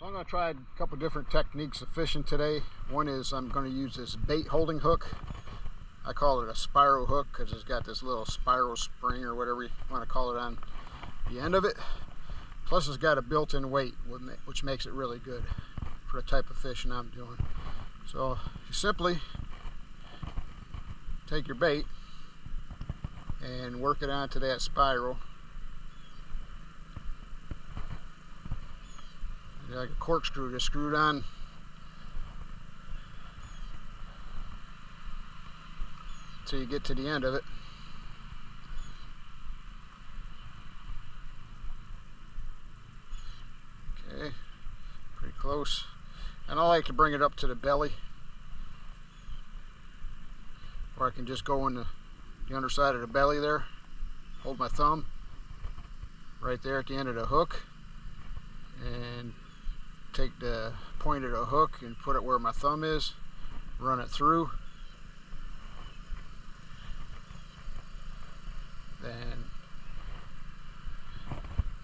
So I'm going to try a couple different techniques of fishing today. One is I'm going to use this bait holding hook. I call it a spiral hook because it's got this little spiral spring or whatever you want to call it on the end of it. Plus it's got a built-in weight, which makes it really good for the type of fishing I'm doing. So you simply take your bait and work it onto that spiral. Like a corkscrew, just screw it on. Until you get to the end of it. Okay, pretty close. And I like to bring it up to the belly, or I can just go in the underside of the belly there, hold my thumb right there at the end of the hook, and take the point of the hook and put it where my thumb is, run it through, then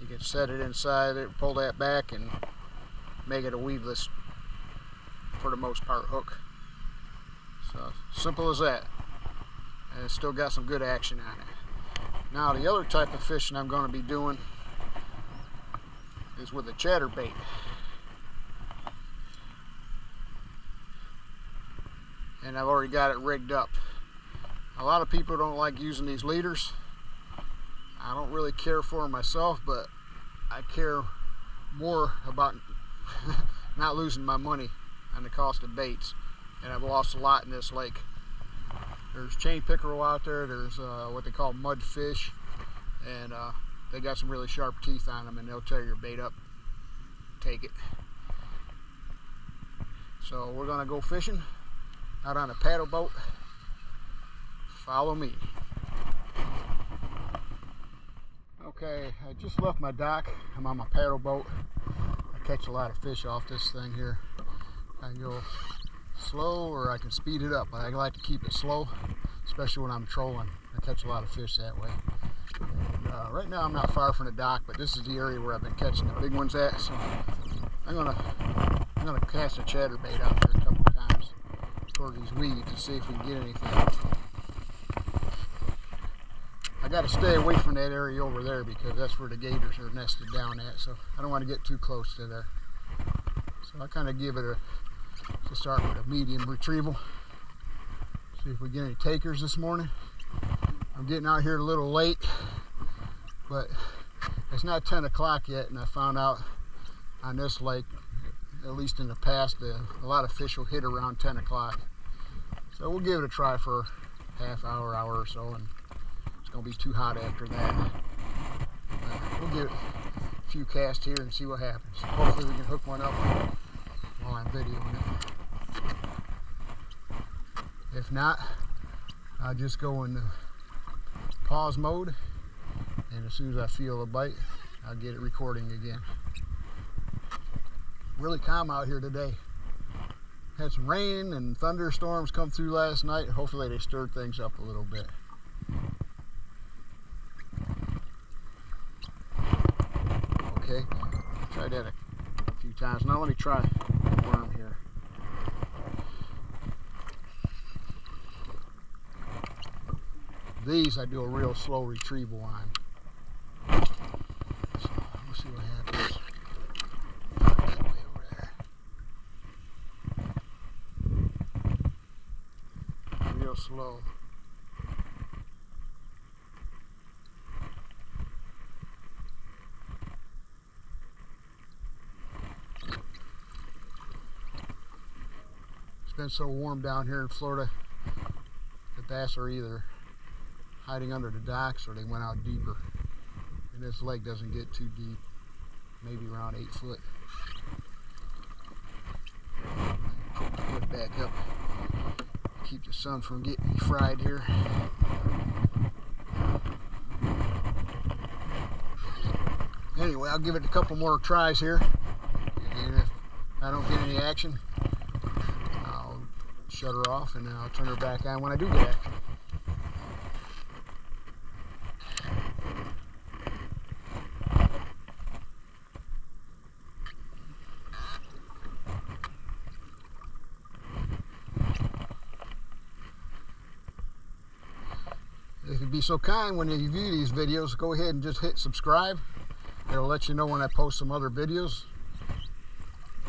you can set it inside it, pull that back and make it a weaveless, for the most part, hook. So simple as that, and it's still got some good action on it. Now the other type of fishing I'm going to be doing is with a chatterbait. And I've already got it rigged up. A lot of people don't like using these leaders. I don't really care for them myself, but I care more about not losing my money on the cost of baits. And I've lost a lot in this lake. There's chain pickerel out there, there's what they call mudfish, and they got some really sharp teeth on them, and they'll tear your bait up. Take it. So we're gonna go fishing out on a paddle boat. Follow me. Okay, I just left my dock. I'm on my paddle boat. I catch a lot of fish off this thing here. I can go slow or I can speed it up, but I like to keep it slow, especially when I'm trolling. I catch a lot of fish that way. And, right now I'm not far from the dock, but this is the area where I've been catching the big ones at. So I'm gonna cast a chatterbait out there a couple of times toward these weeds to see if we can get anything. I got to stay away from that area over there because that's where the gators are nested down at, so I don't want to get too close to there. So I kind of give it to start with a medium retrieval. See if we get any takers this morning. I'm getting out here a little late, but it's not 10 o'clock yet, and I found out on this lake, at least in the past, a lot of fish will hit around 10 o'clock. So we'll give it a try for a half hour, hour or so, and it's going to be too hot after that. We'll give it a few casts here and see what happens. Hopefully we can hook one up while I'm videoing it. If not, I'll just go in pause mode, and as soon as I feel a bite, I'll get it recording again. Really calm out here today. Had some rain and thunderstorms come through last night. Hopefully they stirred things up a little bit. Okay, tried that a few times. Now let me try a worm here. These I do a real slow retrieval on. So we'll see what happens. Way over there. Real slow. It's been so warm down here in Florida, the bass are either hiding under the docks or they went out deeper. And this lake doesn't get too deep, maybe around 8 foot. Put it back up, keep the sun from getting me fried here. Anyway, I'll give it a couple more tries here, and if I don't get any action, I'll shut her off and then I'll turn her back on when I do get action. if you'd be so kind, when you view these videos, go ahead and just hit subscribe. It'll let you know when I post some other videos.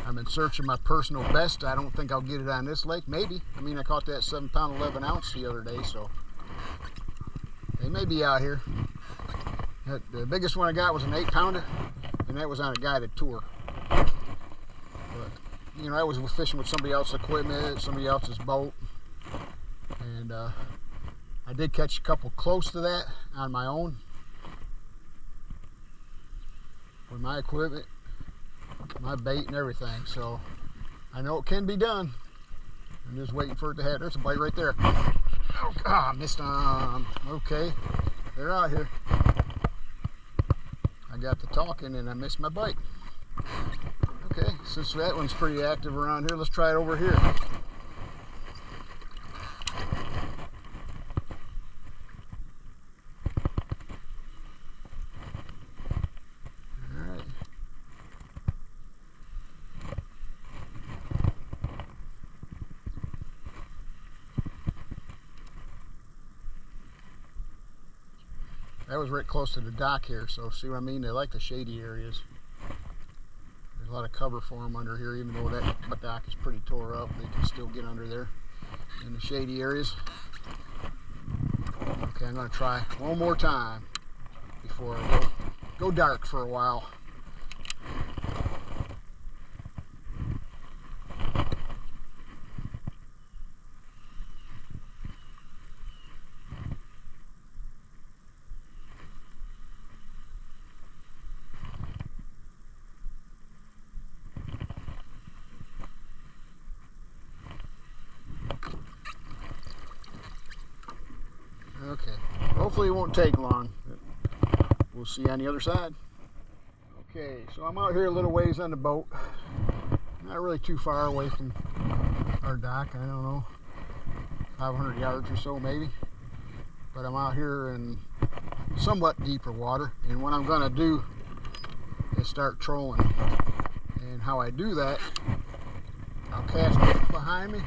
I'm in search of my personal best. I don't think I'll get it on this lake. Maybe. I mean, I caught that 7-pound 11 ounce the other day, so they may be out here. The biggest one I got was an 8-pounder, and that was on a guided tour. But, you know, I was fishing with somebody else's equipment, somebody else's boat, and I did catch a couple close to that on my own with my equipment, my bait and everything, so I know it can be done. I'm just waiting for it to happen. There's a bite right there. Oh, I missed them. Okay, they're out here. I got to talking and I missed my bite. Okay, since that one's pretty active around here, let's try it over here. That was right close to the dock here, so see what I mean? They like the shady areas. There's a lot of cover for them under here, even though that dock is pretty tore up. They can still get under there in the shady areas. Okay, I'm going to try one more time before I go dark for a while. Okay, hopefully it won't take long. We'll see on the other side. Okay, so I'm out here a little ways on the boat. Not really too far away from our dock. I don't know, 500 yards or so maybe. But I'm out here in somewhat deeper water. And what I'm going to do is start trolling. And how I do that, I'll cast it behind me.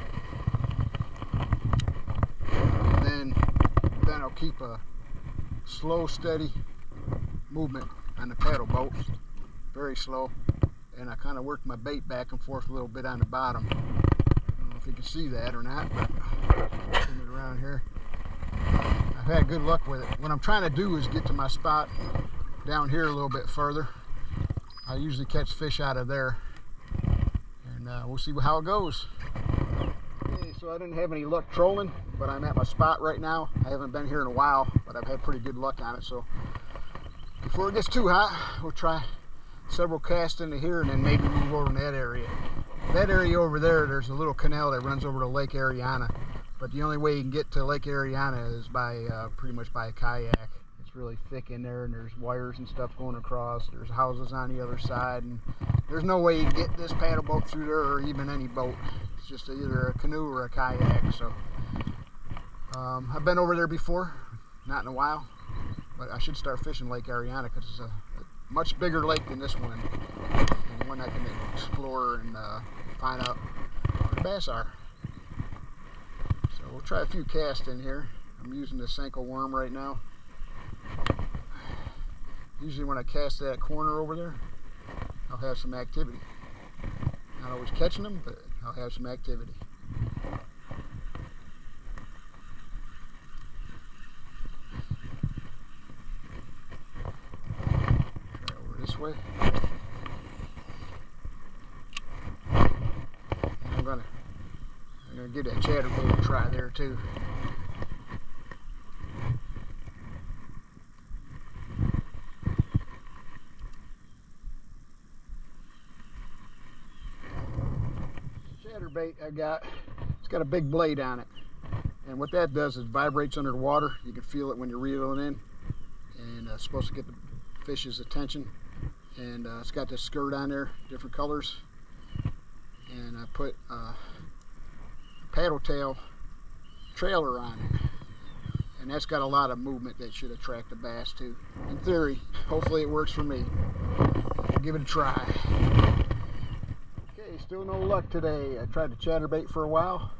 And then I'll keep a slow, steady movement on the paddle boat, very slow, and I kind of work my bait back and forth a little bit on the bottom. I don't know if you can see that or not, but turn it around here. I've had good luck with it. What I'm trying to do is get to my spot down here a little bit further. I usually catch fish out of there, and we'll see how it goes. Okay, so I didn't have any luck trolling, but I'm at my spot right now. I haven't been here in a while, but I've had pretty good luck on it. So before it gets too hot, we'll try several casts into here and then maybe move over in that area. That area over there, there's a little canal that runs over to Lake Ariana, but the only way you can get to Lake Ariana is by pretty much by a kayak. It's really thick in there, and there's wires and stuff going across. There's houses on the other side, and there's no way you can get this paddle boat through there, or even any boat. It's just either a canoe or a kayak. So I've been over there before, not in a while, but I should start fishing Lake Ariana because it's a much bigger lake than this one, and one I can explore and find out where the bass are. So we'll try a few casts in here. I'm using the Senko worm right now. Usually when I cast that corner over there, I'll have some activity. Not always catching them, but I'll have some activity. Try over this way. And I'm gonna give that chatterbait a try there too. Chatterbait I got, it's got a big blade on it, and what that does is vibrates under the water. You can feel it when you're reeling in, and it's supposed to get the fish's attention. And it's got this skirt on there, different colors, and I put a paddle tail trailer on it, and that's got a lot of movement that should attract the bass too. In theory, hopefully it works for me. I'll give it a try. Okay, still no luck today. I tried to chatterbait for a while.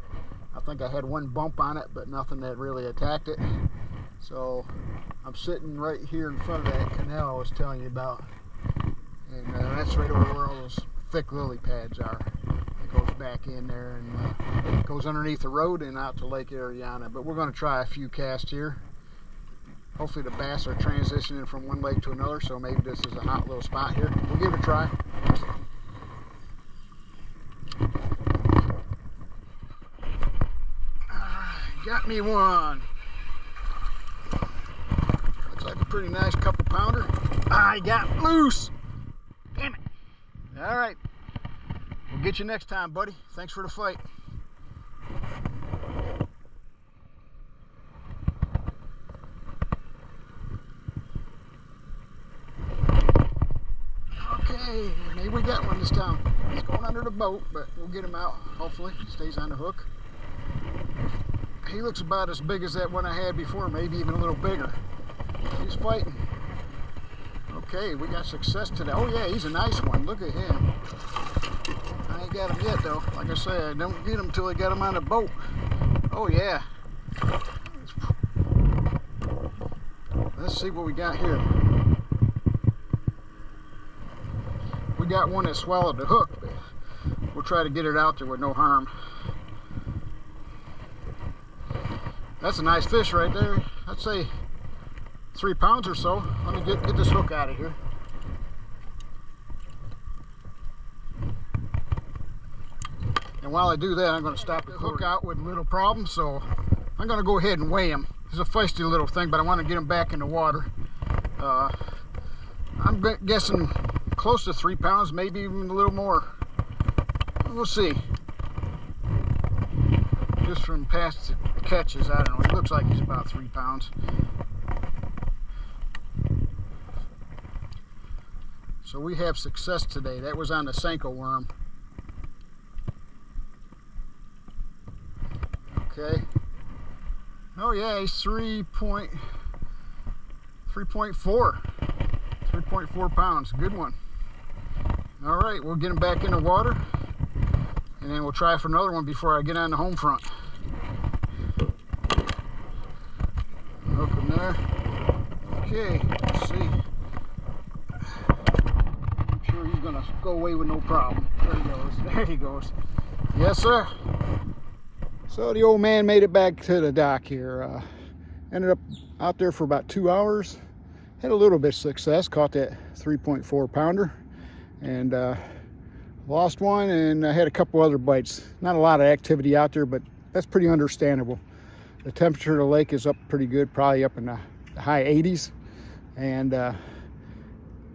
I think I had one bump on it, but nothing that really attacked it. So I'm sitting right here in front of that canal I was telling you about, and that's right over where all those thick lily pads are. It goes back in there and goes underneath the road and out to Lake Ariana. But we're going to try a few casts here. Hopefully the bass are transitioning from one lake to another, so maybe this is a hot little spot here. We'll give it a try. Got me one. Looks like a pretty nice couple pounder. I got loose. Damn it. All right. We'll get you next time, buddy. Thanks for the fight. Okay, maybe we got one this time. He's going under the boat, but we'll get him out. Hopefully, he stays on the hook. He looks about as big as that one I had before, maybe even a little bigger. He's fighting. Okay, we got success today. Oh yeah, he's a nice one. Look at him. I ain't got him yet though. Like I say, I don't get him till I got him on the boat. Oh yeah. Let's see what we got here. We got one that swallowed the hook, but we'll try to get it out there with no harm. That's a nice fish right there. I'd say 3 pounds or so. Let me get this hook out of here. And while I do that, I'm going to stop the hook out with little problems. So I'm going to go ahead and weigh him. It's a feisty little thing, but I want to get him back in the water. I'm guessing close to 3 pounds, maybe even a little more. We'll see. Just from past catches, I don't know. He looks like he's about 3 pounds. So we have success today. That was on the Senko worm. Okay. Oh yeah, he's 3.4 pounds. Good one. All right, we'll get him back in the water, and then we'll try for another one before I get on the home front. Hook him there. Okay, let's see. I'm sure he's gonna go away with no problem. There he goes. There he goes. Yes, sir. So the old man made it back to the dock here. Ended up out there for about 2 hours. Had a little bit of success. Caught that 3.4 pounder. And lost one, and I had a couple other bites. Not a lot of activity out there, but that's pretty understandable. The temperature of the lake is up pretty good, probably up in the high 80s, and the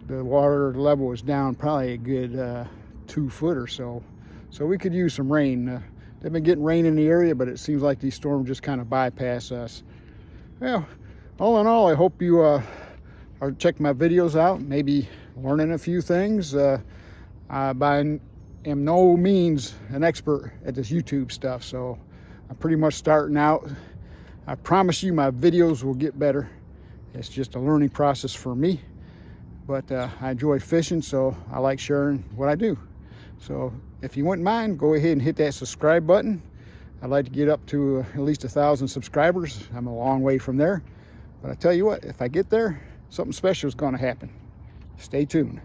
water level is down probably a good 2 foot or so. So we could use some rain. They've been getting rain in the area, but it seems like these storms just kind of bypass us. Well, all in all, I hope you are checking my videos out, maybe learning a few things. I am no means an expert at this YouTube stuff, so I'm pretty much starting out. I promise you my videos will get better. It's just a learning process for me, but I enjoy fishing, so I like sharing what I do. So if you wouldn't mind, go ahead and hit that subscribe button. I'd like to get up to at least 1,000 subscribers. I'm a long way from there, but I tell you what, if I get there, something special is going to happen. Stay tuned.